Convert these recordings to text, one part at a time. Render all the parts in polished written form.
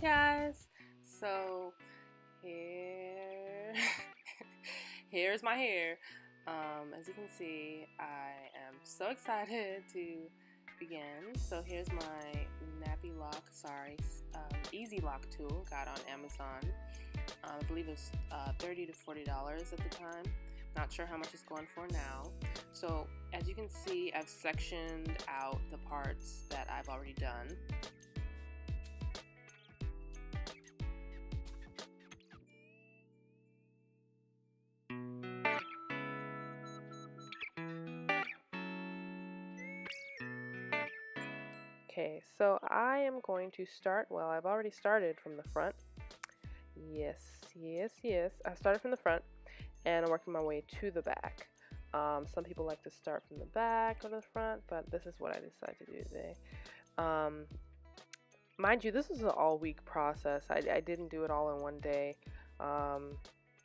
guys, so here here's my hair. As you can see, I am so excited to begin. So here's my nappy lock, easy lock tool, got on Amazon. I believe it was $30 to $40 at the time. Not sure how much it's going for now. So as you can see, I've sectioned out the parts that I've already done. Okay, so I am going to start, well, I've already started from the front. Yes. I started from the front and I'm working my way to the back. Some people like to start from the back or the front, but this is what I decided to do today. Mind you, this is an all-week process. I didn't do it all in one day. I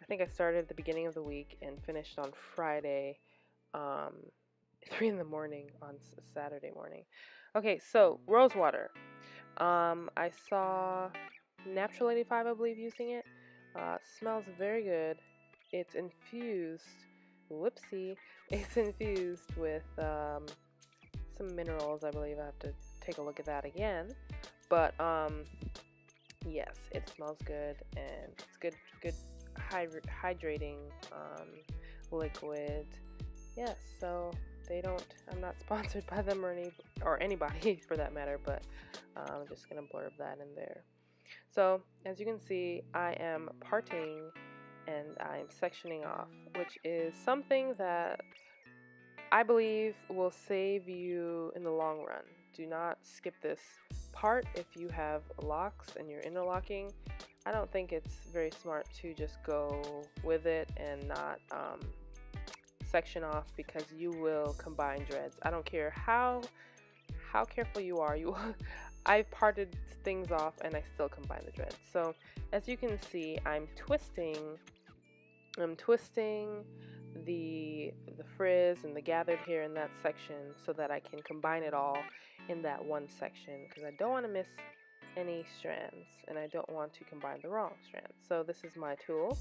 think I started at the beginning of the week and finished on Friday, 3 in the morning on Saturday morning. Okay, so rose water. I saw Natural 85, I believe, using it. Smells very good. It's infused. Whoopsie! It's infused with some minerals. I believe I have to take a look at that again. But yes, it smells good and it's good hydrating liquid. Yes, so they don't. I'm not sponsored by them or anybody for that matter, but I'm just gonna blurb that in there. So as you can see, I am parting and I'm sectioning off, which is something that I believe will save you in the long run. Do not skip this part if you have locks and you're interlocking. I don't think it's very smart to just go with it and not section off, because you will combine dreads. I don't care how careful you are. I've parted things off and I still combine the dreads. So as you can see, I'm twisting the frizz and the gathered hair in that section so that I can combine it all in that one section, because I don't want to miss any strands and I don't want to combine the wrong strands. So this is my tool,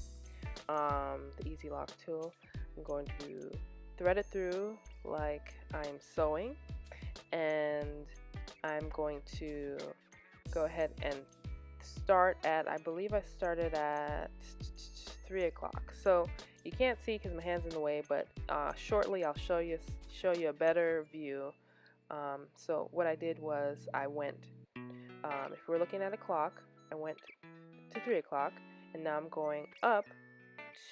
the Easy Lock tool. I'm going to thread it through like I'm sewing, and I'm going to go ahead and start at, I believe I started at 3 o'clock. So you can't see because my hand's in the way, but shortly I'll show you a better view. So what I did was I went, if we're looking at a clock, I went to 3 o'clock, and now I'm going up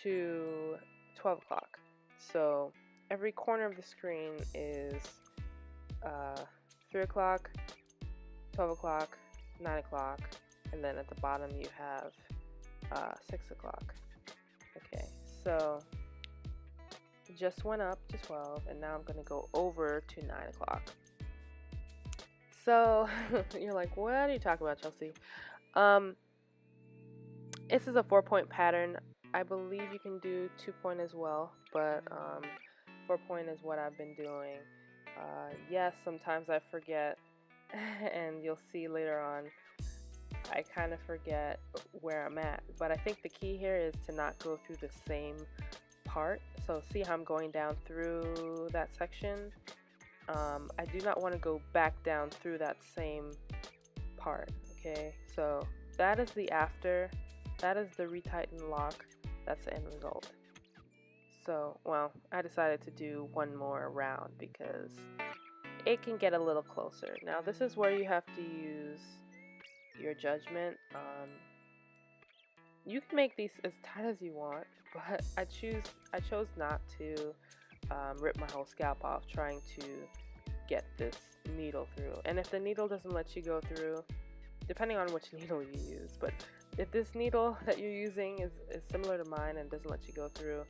to 12 o'clock. So every corner of the screen is 3 o'clock, 12 o'clock, 9 o'clock, and then at the bottom you have 6 o'clock. Okay, so just went up to 12, and now I'm going to go over to 9 o'clock. So you're like, what are you talking about, Chelsea? This is a 4-point pattern. I believe you can do 2-point as well, but 4-point is what I've been doing. Yes, sometimes I forget, and you'll see later on, I kind of forget where I'm at. But I think the key here is to not go through the same part. So see how I'm going down through that section? I do not want to go back down through that same part. Okay, so that is the after. That is the retighten lock. That's the end result. So, well, I decided to do one more round because it can get a little closer. Now, this is where you have to use your judgment. You can make these as tight as you want, but I chose not to rip my whole scalp off trying to get this needle through. And if the needle doesn't let you go through, depending on which needle you use, but if this needle that you're using is similar to mine and doesn't let you go through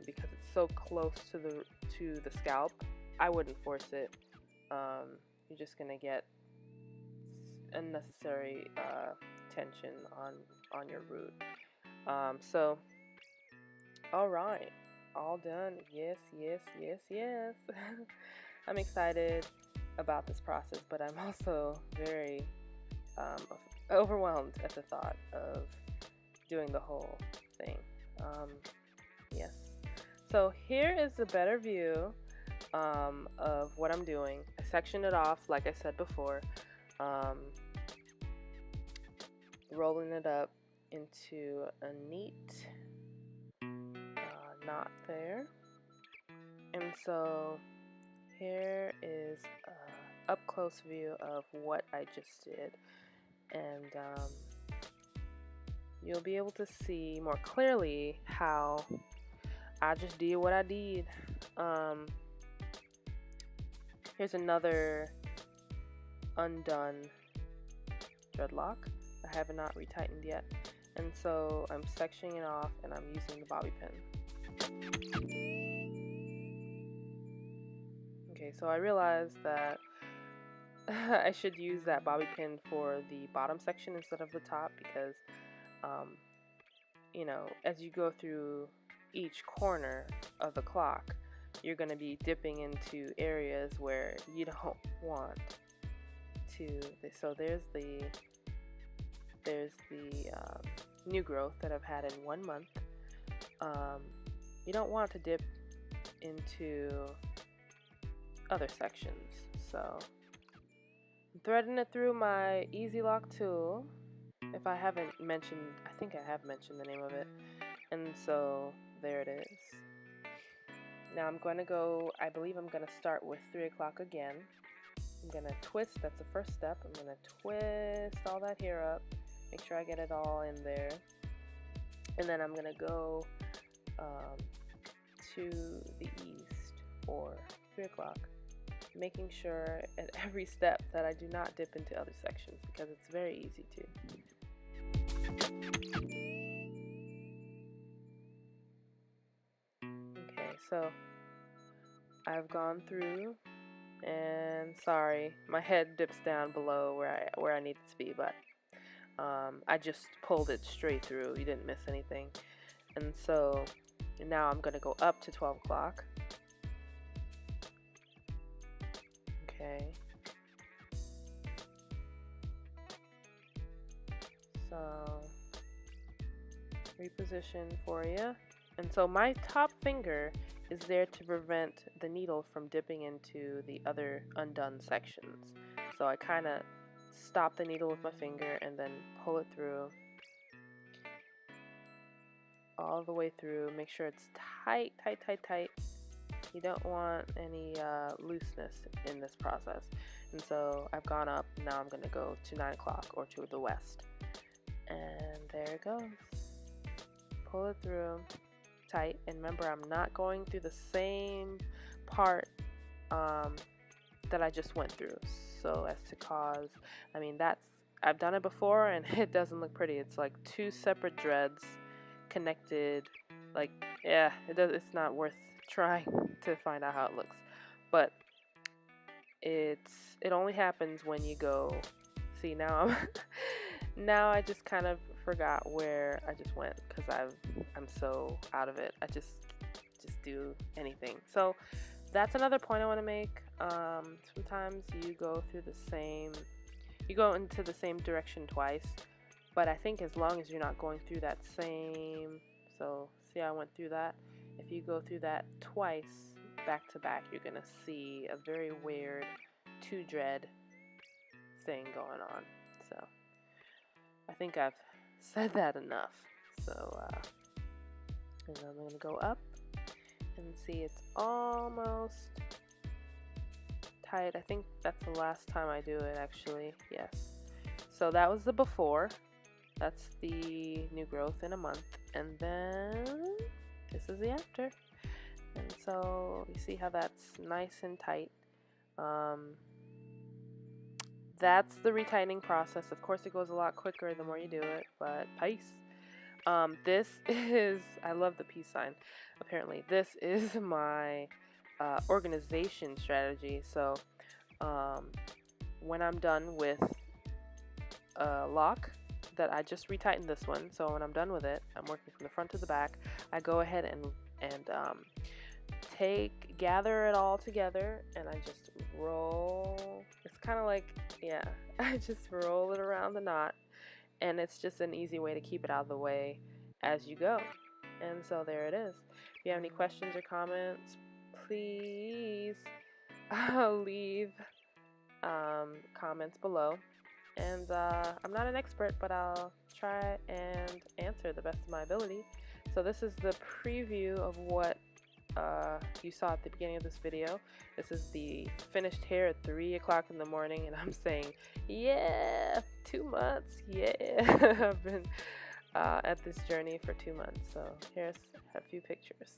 because it's so close to the scalp, I wouldn't force it. You're just gonna get unnecessary tension on your root. So all right, all done. Yes. I'm excited about this process, but I'm also very overwhelmed at the thought of doing the whole thing. Yes. So here is a better view of what I'm doing. I sectioned it off, like I said before, rolling it up into a neat knot there. And so here is a up-close view of what I just did. And you'll be able to see more clearly how I just did what I did. Here's another undone dreadlock. I have not retightened yet, and so I'm sectioning it off and I'm using the bobby pin. Okay, so I realized that I should use that bobby pin for the bottom section instead of the top, because you know, as you go through each corner of the clock, you're going to be dipping into areas where you don't want to. So there's the new growth that I've had in 1 month. You don't want to dip into other sections, so I'm threading it through my Easy Lock tool. If I haven't mentioned, I think I have mentioned the name of it, and so there it is. Now I'm going to go, I believe I'm going to start with 3 o'clock again. I'm going to twist, that's the first step. I'm going to twist all that hair up, make sure I get it all in there. And then I'm going to go to the east, or 3 o'clock, making sure at every step that I do not dip into other sections, because it's very easy to. Okay, so I've gone through, and sorry, my head dips down below where I need it to be, but I just pulled it straight through. You didn't miss anything. And so now I'm going to go up to 12 o'clock. Okay. So reposition for you. And so my top finger is there to prevent the needle from dipping into the other undone sections. So I kind of stop the needle with my finger and then pull it through all the way through. Make sure it's tight, tight, tight, tight. You don't want any looseness in this process. And so I've gone up. Now I'm going to go to 9 o'clock, or to the west. And there it goes. Pull it through tight. And remember, I'm not going through the same part that I just went through, so as to cause, I mean, I've done it before and it doesn't look pretty. It's like 2 separate dreads connected. Like, yeah, it's not worth trying to find out how it looks. But it only happens when you go. See, now now I just kind of forgot where I just went, because I'm so out of it. I just do anything. So that's another point I want to make. Sometimes you go into the same direction twice, but I think as long as you're not going through that same, so see how I went through that? If you go through that twice back to back, you're gonna see a very weird 2 dread thing going on. So I think I've said that enough. So and then I'm gonna go up and see it's almost tight. I think that's the last time I do it, actually. Yes. So that was the before. That's the new growth in a month. And then this is the after. And so you see how that's nice and tight. That's the retightening process. Of course, it goes a lot quicker the more you do it, but peace. This is, I love the peace sign, apparently. This is my organization strategy. So when I'm done with a lock that I just retightened this one, so when I'm done with it, I'm working from the front to the back, I go ahead and gather it all together, and I just roll. It's kind of like, yeah, I just roll it around the knot, and it's just an easy way to keep it out of the way as you go. And so there it is. If you have any questions or comments, please leave comments below. And I'm not an expert, but I'll try and answer the best of my ability. So this is the preview of what you saw at the beginning of this video. This is the finished hair at 3 o'clock in the morning, and I'm saying, yeah, 2 months, yeah. I've been at this journey for 2 months. So here's a few pictures.